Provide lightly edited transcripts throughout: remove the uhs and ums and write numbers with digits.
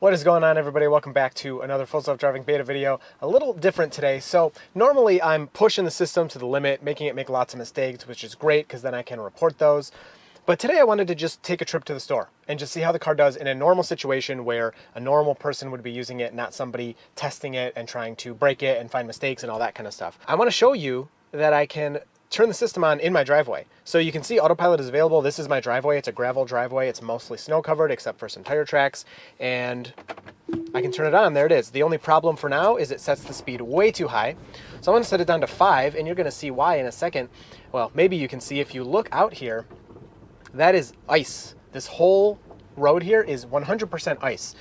What is going on, everybody? Welcome back to another full self-driving beta video. A little different today. So normally I'm pushing the system to the limit, making it make lots of mistakes, which is great because then I can report those. But today I wanted to just take a trip to the store and just see how the car does in a normal situation where a normal person would be using it, not somebody testing it and trying to break it and find mistakes and all that kind of stuff. I want to show you that I can turn the system on in my driveway. So you can see autopilot is available. This is my driveway. It's a gravel driveway. It's mostly snow covered except for some tire tracks, and I can turn it on. There it is. The only problem for now is it sets the speed way too high. So I'm going to set it down to 5, and you're going to see why in a second. Well, maybe you can see if you look out here, that is ice. This whole road here is 100% ice.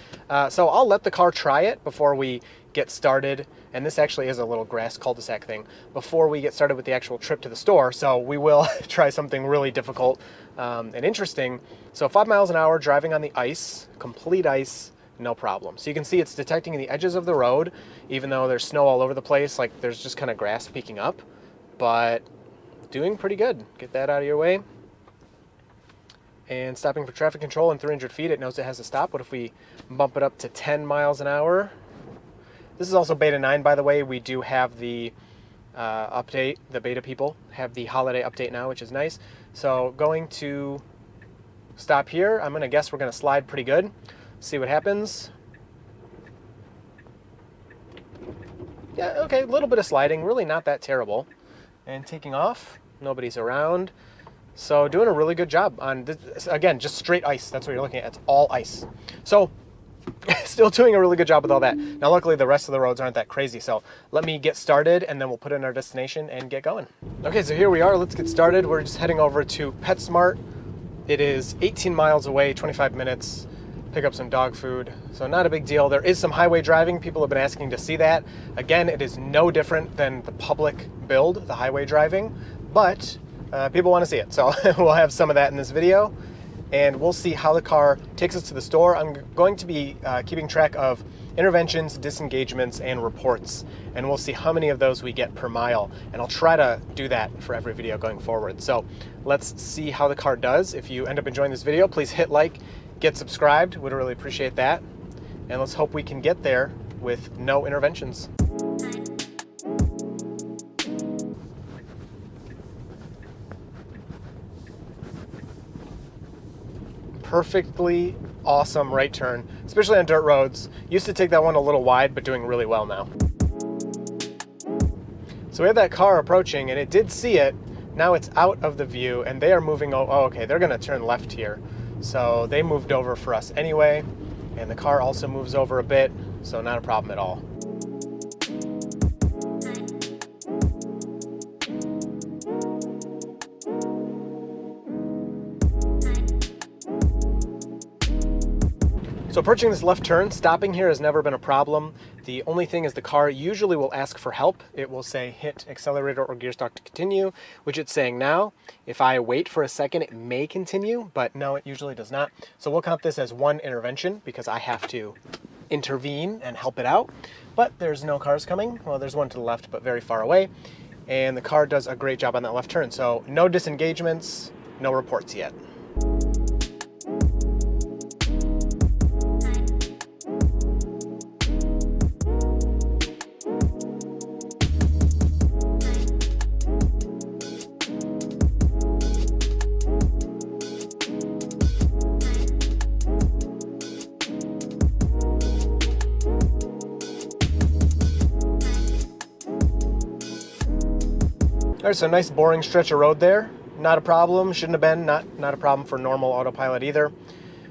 So I'll let the car try it before we get started. And this actually is a little grass cul-de-sac thing before we get started with the actual trip to the store. So we will try something really difficult and interesting. So 5 miles an hour driving on the ice, complete ice, no problem. So you can see it's detecting the edges of the road, even though there's snow all over the place, like there's just kind of grass peeking up, but doing pretty good. Get that out of your way. And stopping for traffic control in 300 feet, it knows it has to stop. What if we bump it up to 10 miles an hour? This is also beta 9, by the way. We do have the update. The beta people have the holiday update now, which is nice. So going to stop here. I'm going to guess we're going to slide pretty good. See what happens. Yeah, okay, a little bit of sliding. Really not that terrible. And taking off. Nobody's around. So doing a really good job on this. Again, just straight ice. That's what you're looking at. It's all ice. So still doing a really good job with all that. Now, luckily, the rest of the roads aren't that crazy. So let me get started, and then we'll put in our destination and get going. Okay, so here we are. Let's get started. We're just heading over to PetSmart. It is 18 miles away, 25 minutes. Pick up some dog food. So not a big deal. There is some highway driving. People have been asking to see that. Again, it is no different than the public build, the highway driving, but people want to see it. So we'll have some of that in this video. And we'll see how the car takes us to the store. I'm going to be keeping track of interventions, disengagements, and reports. And we'll see how many of those we get per mile. And I'll try to do that for every video going forward. So let's see how the car does. If you end up enjoying this video, please hit like, get subscribed. Would really appreciate that. And let's hope we can get there with no interventions. Perfectly awesome right turn, especially on dirt roads. Used to take that one a little wide, but doing really well now. So we have that car approaching, and it did see it. Now it's out of the view, and they are moving. Oh, okay, they're going to turn left here. So they moved over for us anyway, and the car also moves over a bit, so not a problem at all. So approaching this left turn, stopping here has never been a problem. The only thing is the car usually will ask for help. It will say hit accelerator or gear stalk to continue, which it's saying now. If I wait for a second, it may continue, but no, it usually does not. So we'll count this as one intervention because I have to intervene and help it out. But there's no cars coming. Well, there's one to the left, but very far away. And the car does a great job on that left turn. So no disengagements, no reports yet. All right, so nice boring stretch of road there. Not a problem, shouldn't have been, not a problem for normal autopilot either.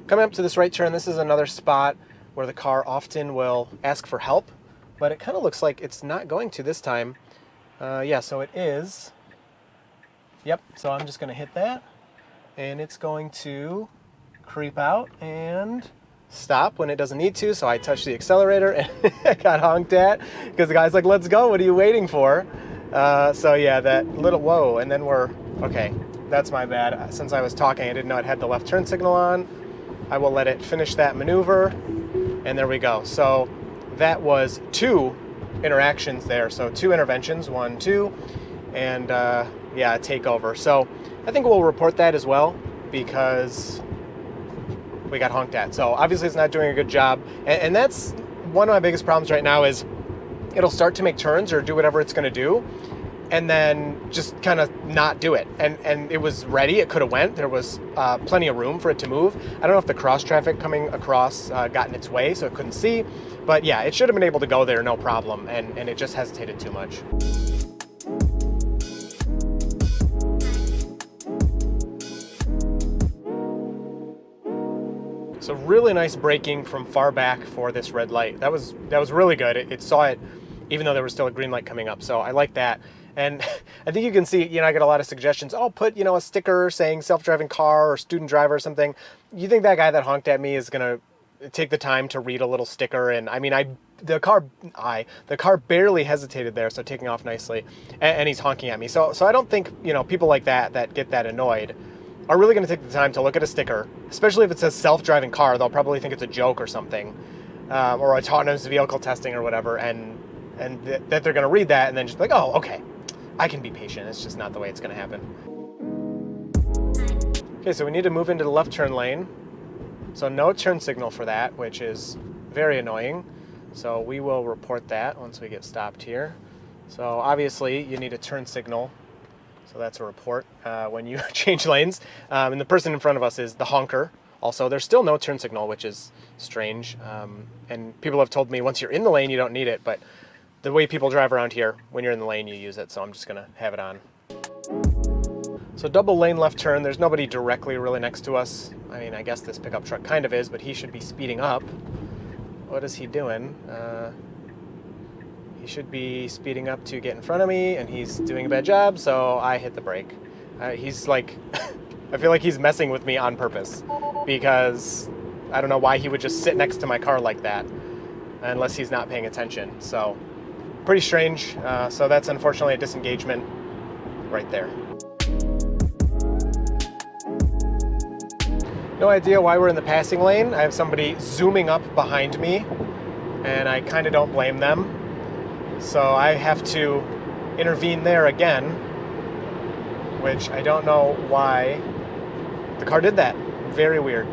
Coming up to this right turn, this is another spot where the car often will ask for help, but it kind of looks like it's not going to this time. Yeah, so it is. Yep, so I'm just gonna hit that, and it's going to creep out and stop when it doesn't need to, so I touched the accelerator and I got honked at because the guy's like, let's go, what are you waiting for? So yeah, that little, whoa, and then we're, okay, that's my bad. Since I was talking, I didn't know it had the left turn signal on. I will let it finish that maneuver, and there we go. So that was 2 interactions there. So 2 interventions, 1, 2, and yeah, a takeover. So I think we'll report that as well, because we got honked at. So obviously it's not doing a good job. And that's one of my biggest problems right now is it'll start to make turns or do whatever it's going to do, and then just kind of not do it. And it was ready. It could have went. There was plenty of room for it to move. I don't know if the cross traffic coming across got in its way, so it couldn't see. But yeah, it should have been able to go there, no problem. And it just hesitated too much. So really nice braking from far back for this red light. That was really good. It saw it even though there was still a green light coming up. So I like that. And I think you can see, I get a lot of suggestions. Oh, put, a sticker saying self-driving car or student driver or something. You think that guy that honked at me is going to take the time to read a little sticker? And I mean, the car barely hesitated there, so taking off nicely, and he's honking at me. So I don't think, people like that get that annoyed are really going to take the time to look at a sticker, especially if it says self-driving car. They'll probably think it's a joke or something, or autonomous vehicle testing or whatever, and that they're going to read that and then just be like, oh, okay, I can be patient. It's just not the way it's going to happen. Okay, so we need to move into the left turn lane. So no turn signal for that, which is very annoying. So we will report that once we get stopped here. So obviously you need a turn signal. So that's a report when you change lanes. And the person in front of us is the honker. Also, there's still no turn signal, which is strange. And people have told me once you're in the lane, you don't need it. But the way people drive around here, when you're in the lane, you use it. So I'm just going to have it on. So double lane left turn. There's nobody directly really next to us. I mean, I guess this pickup truck kind of is, but he should be speeding up. What is he doing? He should be speeding up to get in front of me, and he's doing a bad job, so I hit the brake. He's like, I feel like he's messing with me on purpose, because I don't know why he would just sit next to my car like that, unless he's not paying attention. So pretty strange. So that's unfortunately a disengagement right there. No idea why we're in the passing lane. I have somebody zooming up behind me, and I kind of don't blame them. So I have to intervene there again, which I don't know why the car did that. Very weird.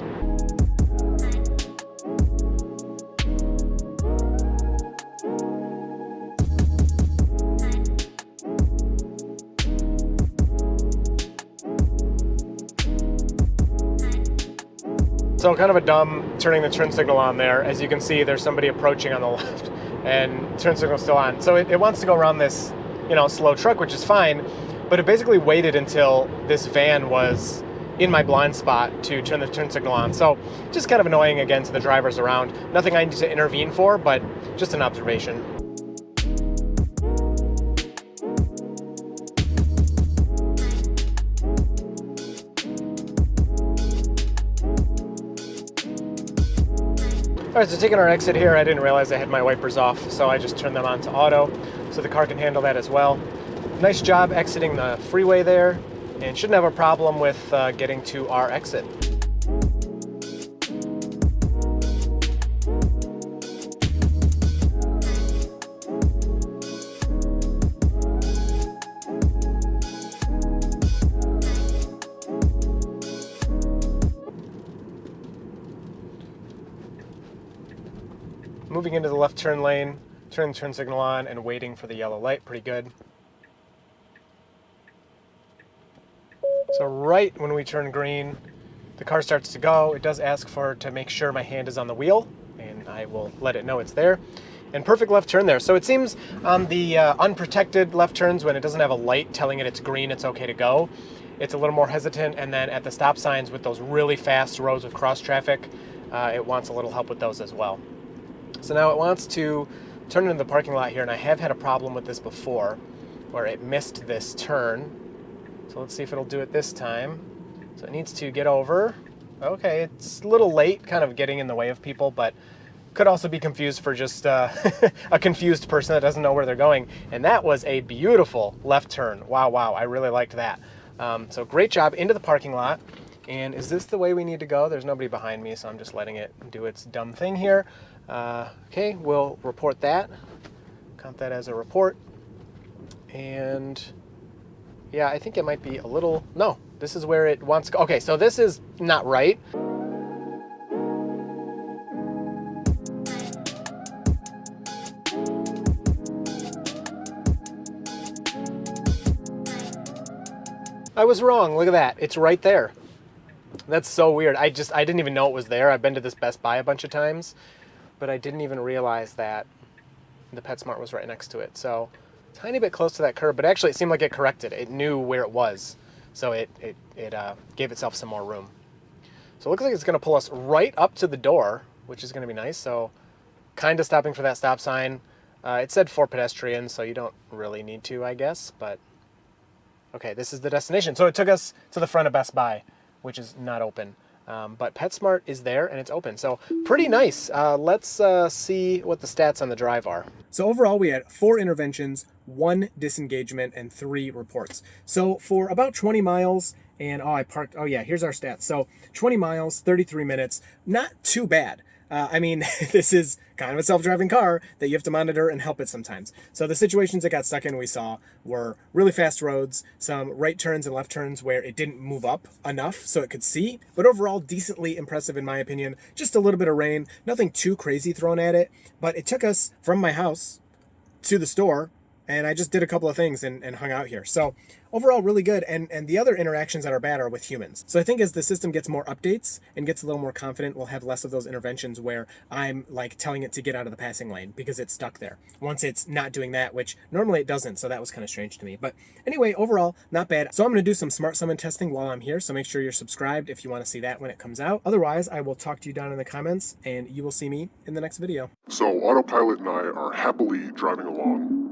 So kind of a dumb turning the turn signal on there. As you can see, there's somebody approaching on the left and turn signal's still on. So it wants to go around this, slow truck, which is fine, but it basically waited until this van was in my blind spot to turn the turn signal on. So just kind of annoying again to the drivers around. Nothing I need to intervene for, but just an observation. All right, so taking our exit here, I didn't realize I had my wipers off, so I just turned them on to auto, so the car can handle that as well. Nice job exiting the freeway there, and shouldn't have a problem with getting to our exit. Moving into the left turn lane, turning the turn signal on and waiting for the yellow light, pretty good. So right when we turn green, the car starts to go. It does ask to make sure my hand is on the wheel, and I will let it know it's there. And perfect left turn there. So it seems on the unprotected left turns, when it doesn't have a light telling it it's green, it's okay to go, it's a little more hesitant. And then at the stop signs with those really fast roads with cross traffic, it wants a little help with those as well. So now it wants to turn into the parking lot here, and I have had a problem with this before where it missed this turn. So let's see if it'll do it this time. So it needs to get over. Okay, it's a little late, kind of getting in the way of people, but could also be confused for just a confused person that doesn't know where they're going. And that was a beautiful left turn. Wow, I really liked that. So great job into the parking lot. And is this the way we need to go? There's nobody behind me, so I'm just letting it do its dumb thing here. Okay, we'll report that. Count that as a report. And yeah, I think it might be a little, no, this is where it wants to go. Okay, so this is not right. I was wrong. Look at that. It's right there. That's so weird. I didn't even know it was there. I've been to this Best Buy a bunch of times, but I didn't even realize that the PetSmart was right next to it. So, tiny bit close to that curb, but actually it seemed like it corrected. It knew where it was, so it gave itself some more room. So it looks like it's going to pull us right up to the door, which is going to be nice. So, kind of stopping for that stop sign. It said for pedestrians, so you don't really need to, I guess, but okay, this is the destination. So it took us to the front of Best Buy, which is not open. But PetSmart is there and it's open. So pretty nice. Let's see what the stats on the drive are. So overall, we had 4 interventions, 1 disengagement, and 3 reports. So for about 20 miles, and here's our stats. So 20 miles, 33 minutes, not too bad. I mean, this is kind of a self-driving car that you have to monitor and help it sometimes. So the situations it got stuck in we saw were really fast roads, some right turns and left turns where it didn't move up enough so it could see, but overall decently impressive in my opinion. Just a little bit of rain, nothing too crazy thrown at it, but it took us from my house to the store, and I just did a couple of things and hung out here. So overall, really good. And the other interactions that are bad are with humans. So I think as the system gets more updates and gets a little more confident, we'll have less of those interventions where I'm like telling it to get out of the passing lane because it's stuck there. Once it's not doing that, which normally it doesn't. So that was kind of strange to me. But anyway, overall, not bad. So I'm going to do some smart summon testing while I'm here. So make sure you're subscribed if you want to see that when it comes out. Otherwise, I will talk to you down in the comments and you will see me in the next video. So Autopilot and I are happily driving along.